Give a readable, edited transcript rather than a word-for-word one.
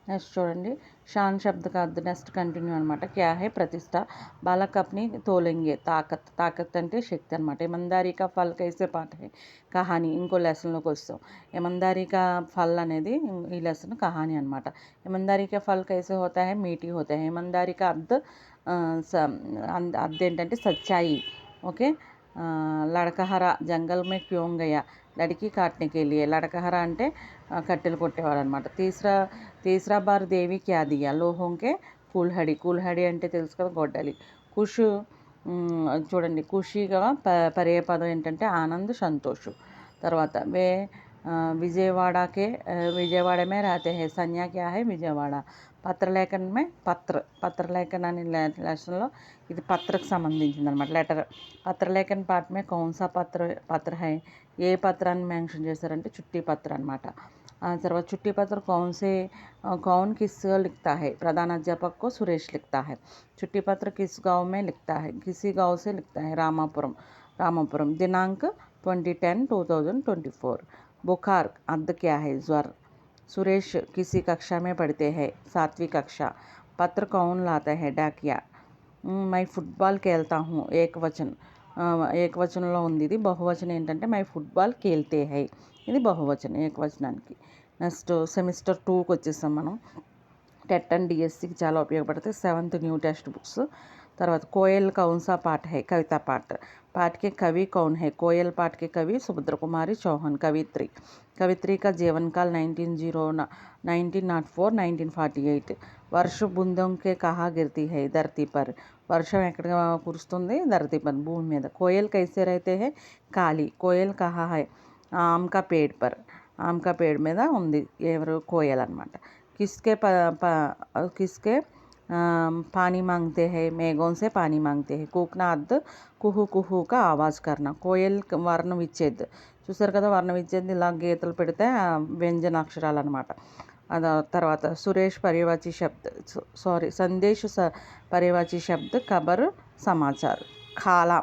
Next చూడండి, शान शब्द का अर्थ నెక్స్ట్ కంటిన్యూ అనమాట. క్యా హై ప్రతిష్ట, బాలక్ అప్ని తోలెంగే, తాకత్, తాకత్ అంటే శక్తి అనమాట. ఇమందారీ కా ఫల్ కైసే పాఠ హై, కహాని. ఇంకో లెసన్లోకి వస్తాం. ఇమందారీ కా ఫల్ అనేది ఈ లెసన్ కహాని అనమాట. ఇమందారీ కా ఫల్ కైసే హోతా హై, మీఠీ హోతా హై. ఇమందారీ కా అర్థ్ అర్థం ఏంటంటే సచ్చాయి. ఓకే. లడకహరా జంగల్ మే క్యోం గయా, లడికి కాట్నే కే లియే. లడకహరా అంటే కట్టెలు కొట్టేవాడు అనమాట. తీసరా బార్ దేవి క్యా దియా, లోహోంకే కూల్హడి. కూల్హడి అంటే తెలుసు కదా, గొడ్డలి. కుష్ చూడండి, ఖుషిగా పర్యాయ పదం ఏంటంటే ఆనంద్, సంతోష్. తర్వాత విజయవాడకే విజయవాడమే రాతే హై, సంజ్ఞ క్యా హై విజయవాడ. పత్రలేఖన్ మే పత్రలేఖన్ అనే లెసన్లో ఇది పత్రకు సంబంధించింది అనమాట, లెటర్. పత్రలేఖన్ పాఠ్ మే కౌన్సా పత్ర హై, ఏ పత్రాన్ని మెన్షన్ చేశారంటే చుట్టి పత్ర అనమాట. తర్వాత చుట్టి పత్ర कौन किस लिखता है, प्रधानाध्यापक को सुरेश लिखता है. छुट्टी पत्र किस गांव में लिखता है, किसी गांव से लिखता है, रामापुरम. दिनांक 2010-2024. बुखार अर्थ क्या है, ज्वर. सुरेश किसी कक्षा में पढ़ते हैं, 7वीं कक्षा. पत्र कौन लाता है, डाकिया. मैं फुटबाल खेलता हूँ, ఏకవచనంలో ఉంది ఇది. బహువచనం ఏంటంటే మై ఫుట్బాల్ కేల్తే హై, ఇది బహువచనం ఏకవచనానికి. నెక్స్ట్ సెమిస్టర్ 2కి వచ్చేసాం మనం. టెట్ అండ్ డిఎస్సికి చాలా ఉపయోగపడతాయి. 7th new text books. తర్వాత కోయల్ కౌన్సా పాఠ హై, కవితా పాఠ. पाठ के कवि कौन है, कोयल पाठ के कवि सुभद्रा कुमारी चौहान. कवित्री का जीवन काल 1904-1948. वर्ष बूंदों के कहाँ गिरती है, धरती पर. వర్షం ఎక్కడ కురుస్తుంది, ధరతి పర్, భూమి మీద. కోయల్ కైసే రహతే హై, కాలి. కోయల్ కహా హై, ఆమ్కా పేడ్ పర్. ఆమ్కా పేడ్ మీద ఉంది, ఎవరు, కోయల్ అనమాట. కిస్కే पानी मांगते हैं, మేఘం से पानी मांगते हैं. కూక్నా అర్ధ్ కుహు కుహు కా ఆవాజ్ కర్నా. కోయల్ వర్ణ విచ్ఛేద్, చూసారు కదా, వర్ణ విచ్ఛేద్ ఇలా గీతలు పెడితే వ్యంజన అక్షరాలు అనమాట. తర్వాత సురేష్ పర్యవాచి శబ్ద్, సందేశ్ పర్యవాచి శబ్ద్, ఖబర్ సమాచార్. ఖాలా